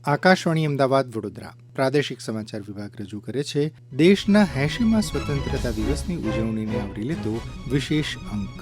આકાશવાણી અમદાવાદ વડોદરા પ્રાદેશિક સમાચાર વિભાગ રજૂ કરે છે દેશના 80મા સ્વતંત્રતા દિવસની ઉજવણીને આવરી લેતો વિશેષ અંક.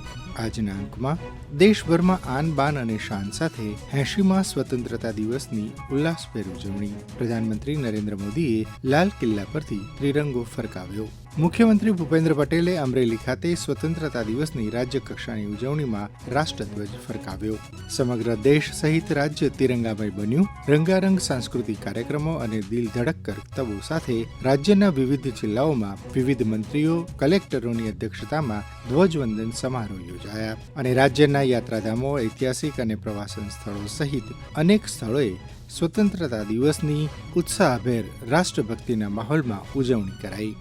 આજના અંકમાં દેશભરમાં આન બાન અને શાન સાથે 80મા સ્વતંત્રતા દિવસની ઉલ્લાસભેર ઉજવણી. પ્રધાનમંત્રી નરેન્દ્ર મોદીએ લાલ કિલ્લા પરથી ત્રિરંગો ફરકાવ્યો. મુખ્યમંત્રી ભૂપેન્દ્ર પટેલે અમરેલી ખાતે સ્વતંત્રતા દિવસની રાજ્ય કક્ષાની ઉજવણીમાં રાષ્ટ્રધ્વજ ફરકાવ્યો. સમગ્ર દેશ સહિત રાજ્ય તિરંગામય બન્યું. રંગારંગ સાંસ્કૃતિક કાર્યક્રમો અને દિલ ધડક કરતબો સાથે રાજ્યના વિવિધ જિલ્લાઓમાં વિવિધ મંત્રીઓ, કલેક્ટરોની અધ્યક્ષતામાં ધ્વજવંદન સમારોહ યોજાયા અને રાજ્યના યાત્રાધામો, ઐતિહાસિક અને પ્રવાસન સ્થળો સહિત અનેક સ્થળોએ સ્વતંત્રતા દિવસની ઉત્સાહભેર રાષ્ટ્રભક્તિના માહોલમાં ઉજવણી કરાઈ.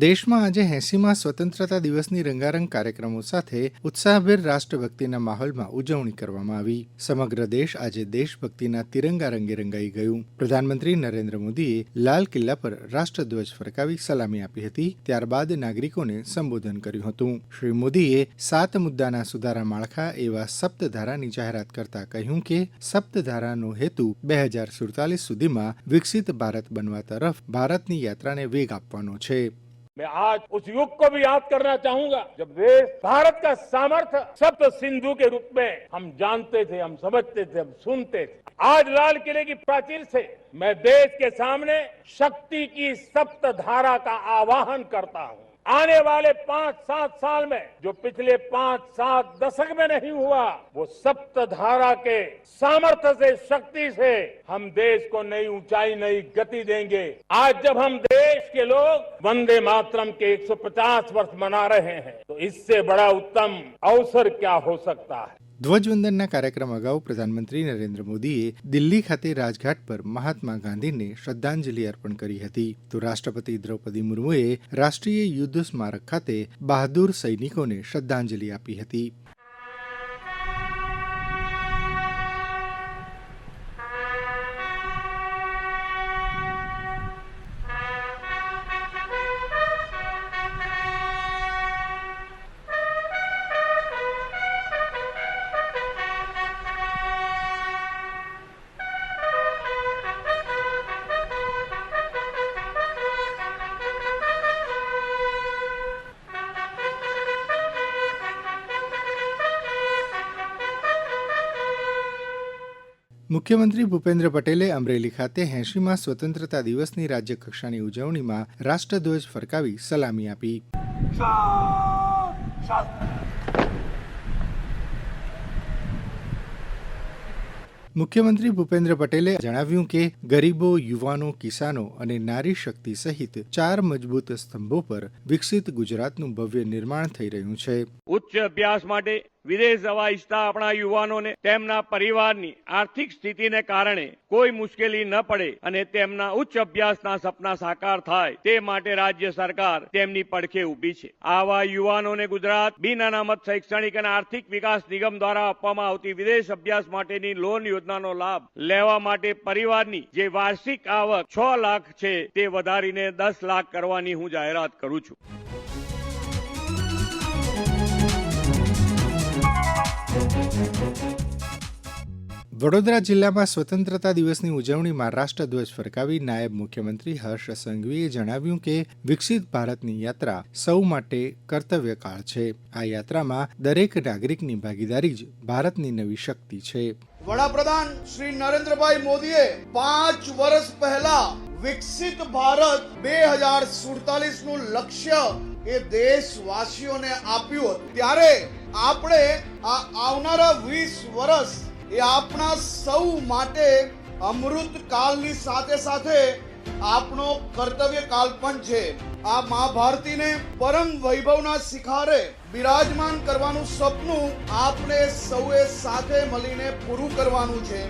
દેશમાં આજે 80મા સ્વતંત્રતા દિવસની રંગારંગ કાર્યક્રમો સાથે ઉત્સાહભેર રાષ્ટ્રભક્તિના માહોલમાં ઉજવણી કરવામાં આવી. સમગ્ર દેશ આજે દેશભક્તિના તિરંગા રંગે રંગાઈ ગયું. પ્રધાનમંત્રી નરેન્દ્ર મોદીએ લાલ કિલ્લા પર રાષ્ટ્રધ્વજ ફરકાવી સલામી આપી હતી. ત્યારબાદ નાગરિકોને સંબોધન કર્યું હતું. શ્રી મોદીએ 7 મુદ્દાના સુધારા માળખા એવા સપ્તધારાની જાહેરાત કરતા કહ્યું કે સપ્તધારાનો હેતુ 2047 સુધીમાં વિકસિત ભારત બનવા તરફ ભારતની યાત્રાને વેગ આપવાનો છે. मैं आज उस युग को भी याद करना चाहूंगा जब देश भारत का सामर्थ्य सप्त सिंधु के रूप में हम जानते थे, हम समझते थे, हम सुनते थे. आज लाल किले की प्राचीर से मैं देश के सामने शक्ति की सप्त धारा का आवाहन करता हूं. आने वाले 5-7 साल में जो पिछले 5-7 दशक में नहीं हुआ, वो सप्त धारा के सामर्थ्य से, शक्ति से हम देश को नई ऊंचाई, नई गति देंगे. आज जब हम देश के लोग वंदे मातरम के 150 वर्ष मना रहे हैं, तो इससे बड़ा उत्तम अवसर क्या हो सकता है. ધ્વજવંદનના કાર્યક્રમ અગાઉ પ્રધાનમંત્રી નરેન્દ્ર મોદીએ દિલ્હી ખાતે રાજઘાટ પર મહાત્મા ગાંધીને શ્રદ્ધાંજલિ અર્પણ કરી હતી. તો રાષ્ટ્રપતિ દ્રૌપદી મુર્મુએ રાષ્ટ્રીય યુદ્ધ સ્મારક ખાતે બહાદુર સૈનિકોને શ્રદ્ધાંજલિ આપી હતી. મુખ્યમંત્રી ભૂપેન્દ્ર પટેલે અમરેલી ખાતે 80મા સ્વતંત્રતા દિવસની રાજ્ય કક્ષાની ઉજવણીમાં રાષ્ટ્રધ્વજ ફરકાવી સલામી આપી. મુખ્યમંત્રી ભૂપેન્દ્ર પટેલે જણાવ્યું કે ગરીબો, યુવાનો, કિસાનો અને નારી શક્તિ સહિત 4 મજબૂત સ્તંભો પર વિકસિત ગુજરાતનું ભવ્ય નિર્માણ થઈ રહ્યું છે. ઉચ્ચ અભ્યાસ માટે વિદેશ જવા ઈચ્છતા આપણા યુવાનોને તેમના પરિવારની આર્થિક સ્થિતિને કારણે કોઈ મુશ્કેલી ન પડે અને તેમના ઉચ્ચ અભ્યાસના સપના સાકાર થાય તે માટે રાજ્ય સરકાર તેમની પડખે ઊભી છે. આવા યુવાનોને ગુજરાત બિન અનામત શૈક્ષણિક અને આર્થિક વિકાસ નિગમ દ્વારા આપવામાં આવતી વિદેશ અભ્યાસ માટેની લોન યોજનાનો લાભ લેવા માટે પરિવારની જે વાર્ષિક આવક 6 લાખ છે તે વધારીને 10 લાખ કરવાની હું જાહેરાત કરું છું. વડોદરા જિલ્લામાં સ્વતંત્રતા દિવસની ઉજવણીમાં રાષ્ટ્રધ્વજ ફરકાવી નાયબ મુખ્યમંત્રી હર્ષ સંઘવીએ જણાવ્યું કે વિકસિત ભારતની યાત્રા સૌ માટે કર્તવ્યકાળ છે. આ યાત્રામાં દરેક નાગરિકની ભાગીદારી જ ભારતની નવી શક્તિ છે. વડાપ્રધાન શ્રી નરેન્દ્રભાઈ મોદીએ 5 વર્ષ પહેલા વિકસિત ભારત 2047 નું લક્ષ્ય એ દેશવાસીઓને આપ્યું હતું. ત્યારે આપણે આ આવનારા 20 વર્ષ એ આપણા સૌ માટે અમૃત કાળની સાથે સાથે આપણો કર્તવ્ય કાળ પણ છે. આ મા ભારતીને પરમ વૈભવના શિખરે બિરાજમાન કરવાનું સપનું આપણે સૌએ સાથે મળીને પૂરું કરવાનું છે.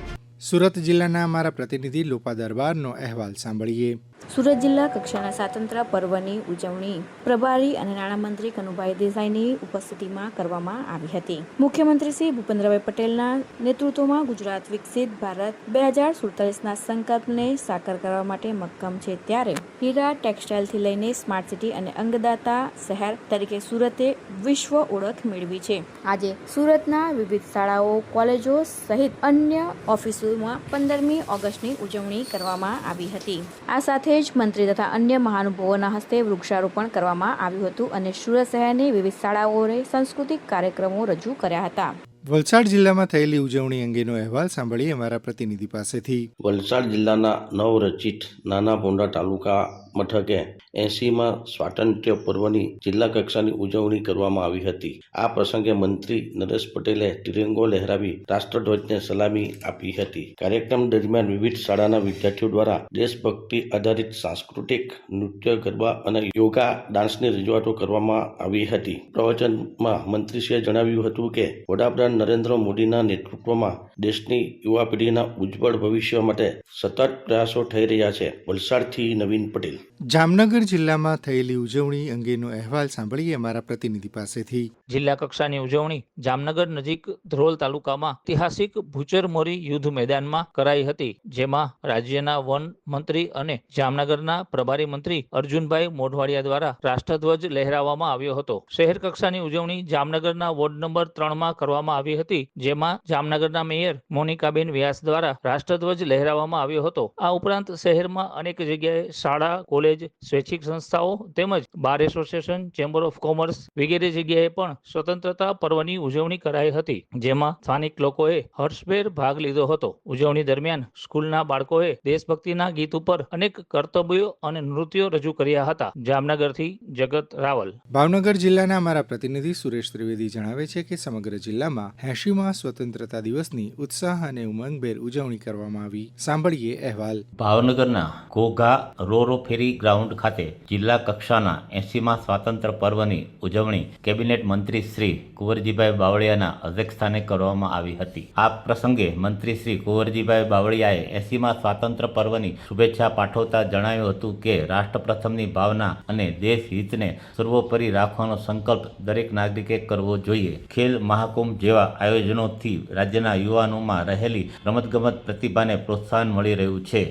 સુરત જિલ્લાના અમારા પ્રતિનિધિ લોપા દરબારનો અહેવાલ સાંભળીએ. સુરત જિલ્લા કક્ષાના સ્વાતંત્ર્ય પર્વની ઉજવણી પ્રભારી અને નાણામંત્રી કનુભાઈ દેસાઈની ઉપસ્થિતિમાં કરવામાં આવી હતી. મુખ્યમંત્રી શ્રી ભૂપેન્દ્રભાઈ પટેલના નેતૃત્વમાં ગુજરાત વિકસિત ભારત 2047ના સંકલ્પને સાકાર કરવા માટે મક્કમ છે. ત્યારે હીરા ટેક્સટાઇલથી લઈને સ્માર્ટ સિટી અને અંગદાતા શહેર તરીકે સુરતે વિશ્વ ઓળખ મેળવી છે. આજે સુરતના વિવિધ શાળાઓ, કોલેજો સહિત અન્ય ઓફિસોમાં 15મી ઓગસ્ટની ઉજવણી કરવામાં આવી હતી. આ સાથે મંત્રી તથા અન્ય મહાનુભાવોના હસ્તે વૃક્ષારોપણ કરવામાં આવ્યું હતું અને સુરત શહેરની વિવિધ શાળાઓએ સાંસ્કૃતિક કાર્યક્રમો રજૂ કર્યા હતા. વલસાડ જિલ્લામાં થયેલી ઉજવણી અંગેનો અહેવાલ સાંભળીએ અમારા પ્રતિનિધિ પાસેથી. વલસાડ જિલ્લાના નવરચિત નાના પોંડા તાલુકા મથકે 80માં સ્વાતંત્ર્ય પર્વની જિલ્લા કક્ષાની ઉજવણી કરવામાં આવી હતી. આ પ્રસંગે મંત્રી નરેશ પટેલે તિરંગો લહેરાવી રાષ્ટ્રધ્વજને સલામી આપી હતી. કાર્યક્રમ દરમિયાન વિવિધ શાળાના વિદ્યાર્થીઓ દ્વારા દેશભક્તિ આધારિત સાંસ્કૃતિક નૃત્ય, ગરબા અને યોગા ડાન્સની રજૂઆતો કરવામાં આવી હતી. પ્રવચનમાં મંત્રીશ્રીએ જણાવ્યું હતું કે વડાપ્રધાન નરેન્દ્ર મોદીના નેતૃત્વમાં દેશની યુવા પેઢીના ઉજ્જવળ ભવિષ્ય માટે સતત પ્રયાસો થઈ રહ્યા છે. વલસાડથી નવીન પટેલ. જામનગર જિલ્લામાં થયેલી ઉજવણી અંગેનો અહેવાલ સાંભળીએ અમારા પ્રતિનિધિ પાસેથી. જિલ્લા કક્ષાની ઉજવણી જામનગર નજીક ધ્રોલ તાલુકામાં ઐતિહાસિક ભૂચરમોરી યુદ્ધ મેદાનમાં કરાઈ હતી. જેમાં રાજ્યના વન મંત્રી અને જામનગરના પ્રભારી મંત્રી અર્જુનભાઈ મોઢવાડિયા દ્વારા રાષ્ટ્રધ્વજ લહેરાવવામાં આવ્યો હતો. શહેર કક્ષાની ઉજવણી જામનગરના વોર્ડ નંબર 3માં કરવામાં આવી હતી. જેમાં જામનગરના મેયર મોનિકાબેન વ્યાસ દ્વારા રાષ્ટ્રધ્વજ લહેરાવવામાં આવ્યો હતો. આ ઉપરાંત શહેરમાં અનેક જગ્યાએ શાળા, કોલેજ, સ્વૈચ્છિક સંસ્થાઓ તેમજ bar association, chamber of commerce વગેરે જગ્યાએ પણ સ્વતંત્રતા પર્વની ઉજવણી કરાઈ હતી. જેમાં સ્થાનિક લોકોએ હર્ષભેર ભાગ લીધો હતો. ઉજવણી દરમિયાન સ્કૂલના બાળકોએ દેશભક્તિના ગીત ઉપર અનેક કર્તવ્યો અને નૃત્યો રજૂ કર્યા હતા. જામનગરથી જગત રાવલ. ભાવનગર જિલ્લાના અમારા પ્રતિનિધિ સુરેશ ત્રિવેદી જણાવે છે કે સમગ્ર જિલ્લામાં 80મા સ્વતંત્રતા દિવસની ઉત્સાહ અને ઉમંગભેર ઉજવણી કરવામાં આવી. સાંભળીએ અહેવાલ. ભાવનગરના ઘોઘા રોરો ફેરી ગ્રાઉન્ડ ખાતે જિલ્લા કક્ષાના 80મા સ્વાતંત્ર્ય પર્વની ઉજવણી કેબિનેટ મંત્રી શ્રી કુંવરજીભાઈ બાવળિયાના અધ્યક્ષસ્થાને કરવામાં આવી હતી. આ પ્રસંગે મંત્રી શ્રી કુંવરજીભાઈ બાવળિયાએ 80મા સ્વાતંત્ર્ય પર્વની શુભેચ્છા પાઠવતા જણાવ્યું હતું કે રાષ્ટ્રપ્રથમની ભાવના અને દેશ હિતને સર્વોપરી રાખવાનો સંકલ્પ દરેક નાગરિકે કરવો જોઈએ. ખેલ મહાકુંભ જેવા આયોજનોથી રાજ્યના યુવાનોમાં રહેલી રમતગમત પ્રતિભાને પ્રોત્સાહન મળી રહ્યું છે.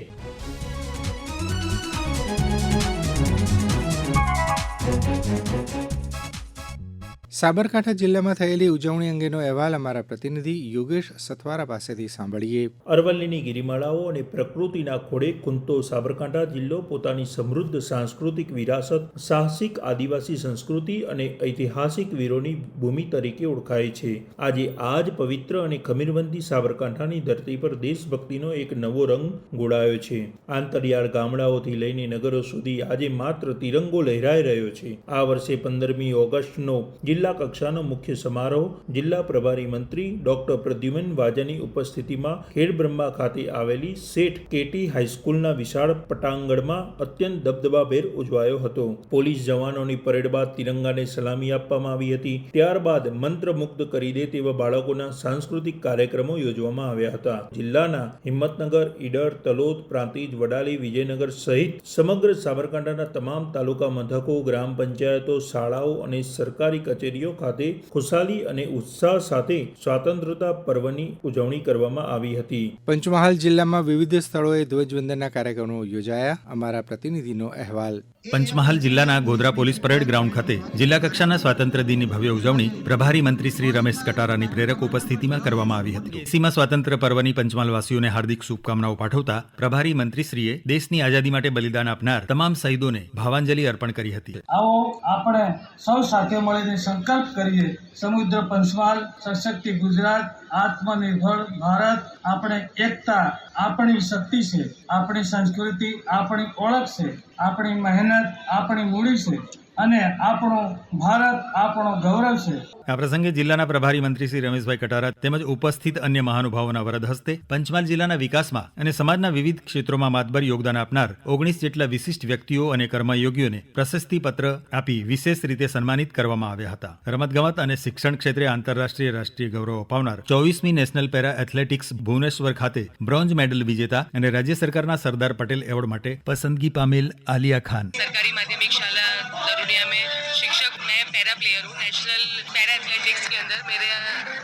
સાબરકાંઠા જિલ્લામાં થયેલી ઉજવણી અંગેનો અહેવાલ અમારા પ્રતિનિધિ યોગેશ સથવારા પાસેથી સાંભળીએ. અરવલ્લીની ગિરિમાળાઓ અને પ્રકૃતિના ખોળે ખૂંદતો સાબરકાંઠા જિલ્લો પોતાની સમૃદ્ધ સાંસ્કૃતિક વિરાસત, સાહસિક આદિવાસી સંસ્કૃતિ અને ઐતિહાસિક વીરોની ભૂમિ તરીકે ઓળખાય છે. આજે આ જ પવિત્ર અને ખમીરવંતી સાબરકાંઠાની ધરતી પર દેશભક્તિનો એક નવો રંગ ગોળાયો છે. આંતરિયાળ ગામડાઓથી લઈને નગરો સુધી આજે માત્ર તિરંગો લહેરાઈ રહ્યો છે. આ વર્ષે 15મી ઓગસ્ટનો જિલ્લા કક્ષાનો મુખ્ય સમારોહ જિલ્લા પ્રભારી મંત્રી ડોક્ટર પ્રદ્યુમન વાજાની ઉપસ્થિતિમાં ખેડબ્રહ્મા ખાતે આવેલી શેઠ કેટી હાઈસ્કૂલના વિશાળ પટાંગણમાં અત્યંત દબદબાભેર ઉજવાયો હતો. પોલીસ જવાનોની પરેડ બાદ તિરંગાને સલામી આપવામાં આવી હતી. ત્યારબાદ મંત્રમુગ્ધ કરી દે તેવા બાળકોના સાંસ્કૃતિક કાર્યક્રમો યોજવામાં આવ્યા હતા. જિલ્લાના હિંમતનગર, ઈડર, તલોદ, પ્રાંતિજ, વડાલી, વિજયનગર સહિત સમગ્ર સાબરકાંઠાના તમામ તાલુકા મથકો, ગ્રામ પંચાયતો, શાળાઓ અને સરકારી કચેરીઓ ખાતે ખુશાલી અને ઉત્સાહ સાથે સ્વાતંત્રતા પર્વની ઉજવણી કરવામાં આવી હતી. પંચમહાલ જિલ્લામાં વિવિધ સ્થળોએ ધ્વજવંદનના કાર્યક્રમો યોજાયા. અમારા પ્રતિનિધિનો અહેવાલ. પંચમહાલ જિલ્લાના ગોધરા પોલીસ પરેડ ગ્રાઉન્ડ ખાતે જિલ્લા કક્ષાના સ્વાતંત્ર્ય દિનની ભવ્ય ઉજવણી પ્રભારી મંત્રી શ્રી રમેશ કટારાની પ્રેરક ઉપસ્થિતિમાં કરવામાં આવી હતી. 80મા સ્વાતંત્ર્ય પર્વની પંચમહાલવાસીઓને હાર્દિક શુભકામનાઓ પાઠવતા પ્રભારી મંત્રીશ્રીએ દેશની આઝાદી માટે બલિદાન આપનાર તમામ શહીદોને ભાવાંજલિ અર્પણ કરી હતી. આવો આપણે સૌ સાથે મળીને સંકલ્પ કરીએ. સમુદ્ર પંચમહાલ, સશક્તિ ગુજરાત, આત્મનિર્ભર ભારત. આપણે એકતા આપણી શક્તિ છે, આપણી સંસ્કૃતિ આપણી ઓળખ છે, આપણી મહેનત આપણી મૂડી છે અને આપણું ભારત આપણો ગૌરવ છે. આ પ્રસંગે જિલ્લાના પ્રભારી મંત્રી શ્રી રમેશભાઈ કટારા તેમજ ઉપસ્થિત અન્ય મહાનુભાવોના વરદ હસ્તે પંચમહાલ જિલ્લાના વિકાસમાં અને સમાજના વિવિધ ક્ષેત્રોમાં માતબર યોગદાન આપનાર 19 જેટલા વિશિષ્ટ વ્યક્તિઓ અને કર્મયોગીઓને પ્રશસ્તિપત્ર આપી વિશેષ રીતે સન્માનિત કરવામાં આવ્યા હતા. રમતગમત અને શિક્ષણ ક્ષેત્રે આંતરરાષ્ટ્રીય રાષ્ટ્રીય ગૌરવ અપાવનાર 24મી નેશનલ પેરા એથ્લેટિક્સ ભુવનેશ્વર ખાતે બ્રોન્ઝ મેડલ વિજેતા અને રાજ્ય સરકારના સરદાર પટેલ એવોર્ડ માટે પસંદગી પામેલ આલિયા ખાન. सरकारी माध्यमिक शाला दरुनिया में शिक्षक, मैं पैरा प्लेयर हूँ. नेशनल पैरा एथलेटिक्स के अंदर मेरे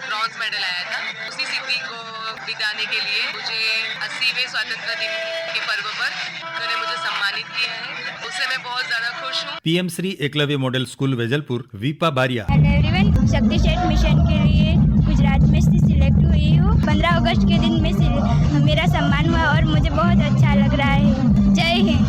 ब्रॉन्ज मेडल आया था. उसी सिद्धि को बिताने के लिए मुझे 80वें स्वतंत्रता दिन के पर्व पर उन्होंने मुझे सम्मानित किया है. उससे मैं बहुत ज़्यादा खुश हूँ. PM Shri Eklavya model school Vejalpur Vipa Baria. Everyone, Shakti set mission के लिए गुजरात में से सिलेक्ट हुई हूँ. 15 अगस्त के दिन में मेरा सम्मान हुआ और मुझे बहुत अच्छा लग रहा है. जय हिंद.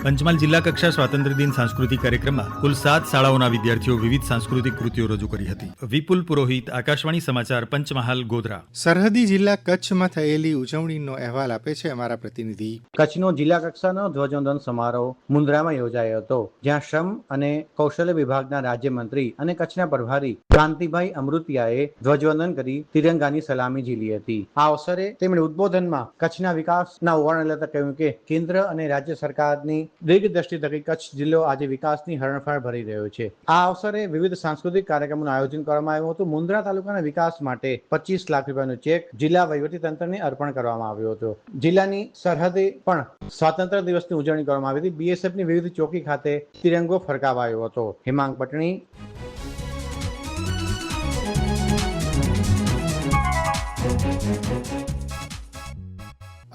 પંચમહાલ જિલ્લા કક્ષા સ્વાતંત્ર્ય દિન સાંસ્કૃતિક કાર્યક્રમમાં કુલ 7 શાળાઓના વિદ્યાર્થીઓ વિવિધ સાંસ્કૃતિક કૃતિઓ રજૂ કરી હતી. વિપુલ પુરોહિત, આકાશવાણી સમાચાર, પંચમહાલ, ગોધરા. સરહદી જિલ્લા કચ્છમાં થયેલી ઉજવણીનો અહેવાલ આપે છે અમારા પ્રતિનિધિ. કચ્છનો જિલ્લા કક્ષાનો ધ્વજવંદન સમારોહ મુન્દ્રામાં યોજાયો હતો, જ્યાં શ્રમ અને કૌશલ્ય વિભાગના રાજ્યમંત્રી અને કચ્છના પ્રભારી કાંતિભાઈ અમૃતિયાએ ધ્વજવંદન કરી તિરંગાની સલામી ઝીલી હતી. આ અવસરે તેમણે ઉદ્બોધનમાં કચ્છના વિકાસના ઓવાણ લેતા કહ્યું કે કેન્દ્ર અને રાજ્ય સરકારની દીર્ઘદ્રષ્ટિ થકી કચ્છ જિલ્લો આજે વિકાસની હરણફાળ ભરી રહ્યો છે. આ અવસરે વિવિધ સાંસ્કૃતિક કાર્યક્રમોનું આયોજન કરવામાં આવ્યું હતું. મુન્દ્રા તાલુકાના વિકાસ માટે 25 લાખ રૂપિયાનો ચેક જિલ્લા વહીવટીતંત્રને અર્પણ કરવામાં આવ્યો હતો. જિલ્લાની સરહદે પણ સ્વાતંત્ર્ય દિવસની ઉજવણી કરવામાં આવી હતી. બીએસએફની વિવિધ ચોકી ખાતે તિરંગો ફરકાવાયો હતો. હેમાંગ પટણી.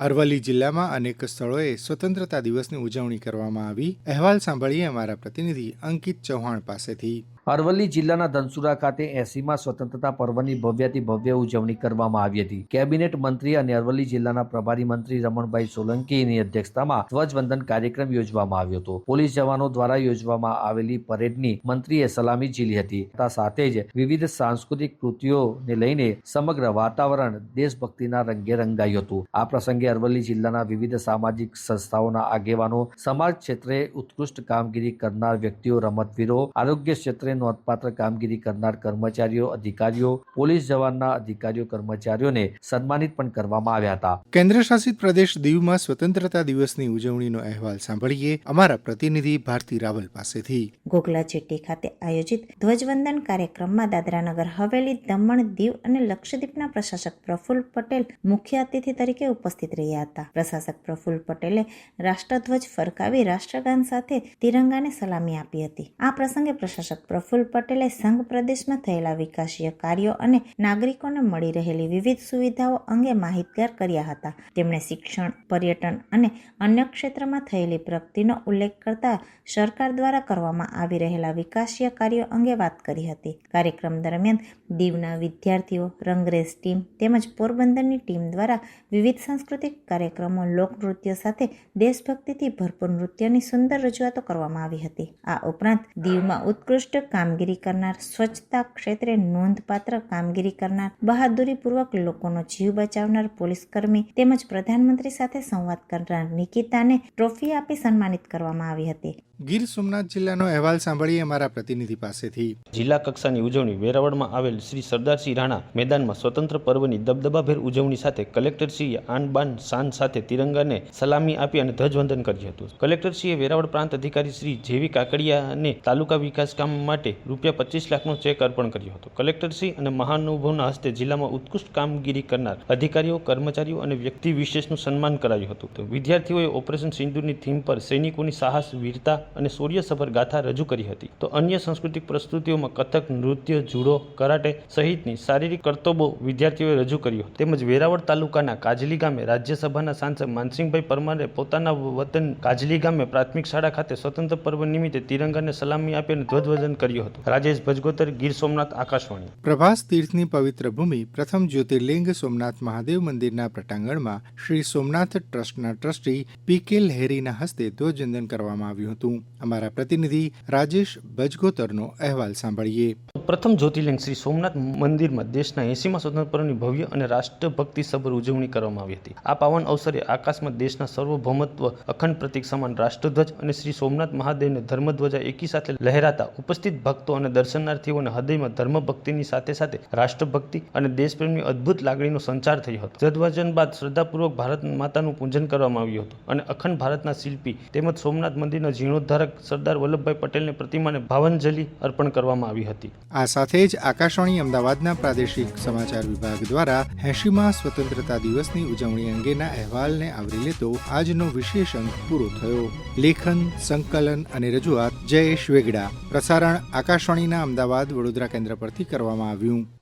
અરવલ્લી જિલ્લામાં અનેક સ્થળોએ સ્વતંત્રતા દિવસની ઉજવણી કરવામાં આવી. અહેવાલ સાંભળીએ અમારા પ્રતિનિધિ અંકિત ચૌહાણ પાસેથી. અરવલ્લી જિલ્લાના ધનસુરા ખાતે 80મા સ્વતંત્રતા પર્વની ભવ્યાતિ ભવ્ય ઉજવણી કરવામાં આવી હતી. કેબિનેટ મંત્રી અને અરવલ્લી જિલ્લાના પ્રભારી મંત્રી રમણભાઈ સોલંકીની અધ્યક્ષતામાં ધ્વજવંદન કાર્યક્રમ યોજવામાં આવ્યો હતો. પોલીસ જવાનો દ્વારા યોજવામાં આવેલી પરેડની મંત્રીએ સલામી ઝીલી હતી. સાથે જ વિવિધ સાંસ્કૃતિક કૃતિઓને લઈને સમગ્ર વાતાવરણ દેશભક્તિના રંગે રંગાયું હતું. આ પ્રસંગે અરવલ્લી જિલ્લાના વિવિધ સામાજિક સંસ્થાઓના આગેવાનો, સમાજ ક્ષેત્રે ઉત્કૃષ્ટ કામગીરી કરનાર વ્યક્તિઓ, રમતવીરો, આરોગ્ય ક્ષેત્રે નોંધપાત્ર કામગીરી કરનાર કર્મચારીઓ, અધિકારીઓ, પોલીસ જવાનના અધિકારીઓ, કર્મચારીઓને સન્માનિત પણ કરવામાં આવ્યા હતા. કેન્દ્ર શાસિત પ્રદેશ દીવમાં સ્વતંત્રતા દિવસની ઉજવણીનો અહેવાલ સાંભળીએ અમારા પ્રતિનિધિ ભારતી રાવલ પાસેથી. ઘોઘલા જેટી ખાતે આયોજિત ધ્વજવંદન કાર્યક્રમમાં દાદરાનગર હવેલી, દમણ, દીવ અને લક્ષદ્વીપના પ્રશાસક પ્રફુલ્લ પટેલ મુખ્ય અતિથિ તરીકે ઉપસ્થિત રહ્યા હતા. પ્રશાસક પ્રફુલ્લ પટેલે રાષ્ટ્રધ્વજ ફરકાવી રાષ્ટ્રગાન સાથે તિરંગાને સલામી આપી હતી. આ પ્રસંગે પ્રશાસક પ્રફુલ્લ પટેલે સંઘ પ્રદેશમાં થયેલા વિકાસીય કાર્યો અને નાગરિકોને મળી રહેલી વિવિધ સુવિધાઓ અંગે માહિતગાર કર્યા હતા. તેમણે શિક્ષણ, પર્યટન અને અન્ય ક્ષેત્રમાં થયેલી પ્રગતિનો ઉલ્લેખ કરતા સરકાર દ્વારા કરવામાં આવી રહેલા વિકાસીય કાર્યો અંગે વાત કરી હતી. કાર્યક્રમ દરમિયાન દીવના વિદ્યાર્થીઓ, રંગરેસ ટીમ તેમજ પોરબંદરની ટીમ દ્વારા વિવિધ સાંસ્કૃતિક કાર્યક્રમો, લોકનૃત્ય સાથે દેશભક્તિથી ભરપૂર નૃત્યની સુંદર રજૂઆતો કરવામાં આવી હતી. આ ઉપરાંત દીવમાં ઉત્કૃષ્ટ કામગીરી કરનાર, સ્વચ્છતા ક્ષેત્રે નોંધપાત્ર કામગીરી કરનાર, બહાદુરીપૂર્વક લોકોનો જીવ બચાવનાર પોલીસકર્મી તેમજ પ્રધાનમંત્રી સાથે સંવાદ કરનાર નિકિતાને ટ્રોફી આપી સન્માનિત કરવામાં આવી હતી. ગીર સોમનાથ જિલ્લાનો અહેવાલ સાંભળીએ અમારા પ્રતિનિધિ પાસેથી. જિલ્લા કક્ષાની ઉજવણી વેરાવળમાં આવેલ શ્રી સરદારસિંહ રાણા મેદાનમાં સ્વતંત્ર પર્વની દબદબાભેર ઉજવણી સાથે કલેક્ટરશ્રીએ આન બાન શાન સાથે તિરંગાને સલામી આપી અને ધ્વજવંદન કર્યું હતું. કલેક્ટરશ્રીએ વેરાવળ પ્રાંત અધિકારી શ્રી જેવી કાકડિયાને તાલુકા વિકાસ કામ માટે ₹25 લાખનો ચેક અર્પણ કર્યો હતો. કલેક્ટરશ્રી અને મહાનુભાવોના હસ્તે જિલ્લામાં ઉત્કૃષ્ટ કામગીરી કરનાર અધિકારીઓ, કર્મચારીઓ અને વ્યક્તિ વિશેષનું સન્માન કરાયું હતું. તો વિદ્યાર્થીઓએ ઓપરેશન સિંદૂરની થીમ પર સૈનિકોની સાહસ, વીરતા અને શૌર્યસભર ગાથા રજૂ કરી હતી. તો અન્ય સાંસ્કૃતિક પ્રસ્તુતિઓમાં કથક, નૃત્ય, જુડો, કરાટે સહિતની શારીરિક કરતબો વિદ્યાર્થીઓએ રજૂ કર્યો. તેમજ વેરાવળ તાલુકાના કાજલી ગામે રાજ્યસભાના સાંસદ માનસિંહભાઈ પરમારે પોતાના વતન કાજલી ગામે પ્રાથમિક શાળા ખાતે સ્વતંત્ર પર્વ નિમિત્તે તિરંગાને સલામી આપી અને ધ્વજવંદન કર્યું. કર્યો હતો. રાજેશ ભજગોતર, ગીર સોમનાથ, આકાશવાણી. પ્રભાસ તીર્થની પવિત્ર ભૂમિ પ્રથમ જ્યોતિર્લિંગ સોમનાથ મહાદેવ મંદિરના પ્રટાંગણમાં શ્રી સોમનાથ ટ્રસ્ટના ટ્રસ્ટી પી.કે. લહેરીના હસ્તે ધ્વજવંદન કરવામાં આવ્યું હતું. અમારા પ્રતિનિધિ રાજેશ ભજગોતરનો અહેવાલ સાંભળીએ. પ્રથમ જ્યોતિર્લિંગ શ્રી સોમનાથ મંદિરમાં દેશના 80મા સ્વતંત્ર પર્વની ભવ્ય અને રાષ્ટ્રભક્તિસભર ઉજવણી કરવામાં આવી હતી. આ પાવન અવસરે આકાશમાં દેશના સાર્વભૌમત્વ અખંડ પ્રતીક સમાન રાષ્ટ્રધ્વજ અને શ્રી સોમનાથ મહાદેવને ધર્મધ્વજા એકી સાથે લહેરાતા ઉપસ્થિત ભક્તો અને દર્શનાર્થીઓના હૃદયમાં ધર્મભક્તિની સાથે સાથે રાષ્ટ્રભક્તિ અને દેશપ્રેમની અદ્ભુત લાગણીનો સંચાર થયો હતો. ધ્વજવંદન બાદ શ્રદ્ધાપૂર્વક ભારત માતાનું પૂજન કરવામાં આવ્યું હતું અને અખંડ ભારતના શિલ્પી તેમજ સોમનાથ મંદિરના જીર્ણોદ્ધારક સરદાર વલ્લભભાઈ પટેલની પ્રતિમાને ભાવાંજલિ અર્પણ કરવામાં આવી હતી. આ સાથે જ આકાશવાણી અમદાવાદના પ્રાદેશિક સમાચાર વિભાગ દ્વારા 80મા સ્વતંત્રતા દિવસની ઉજવણી અંગેના અહેવાલને આવરી લેતો આજનો વિશેષ અંક પૂરો થયો. લેખન, સંકલન અને રજૂઆત જયેશ વેગડા. પ્રસારણ આકાશવાણીના અમદાવાદ વડોદરા કેન્દ્ર પરથી કરવામાં આવ્યું.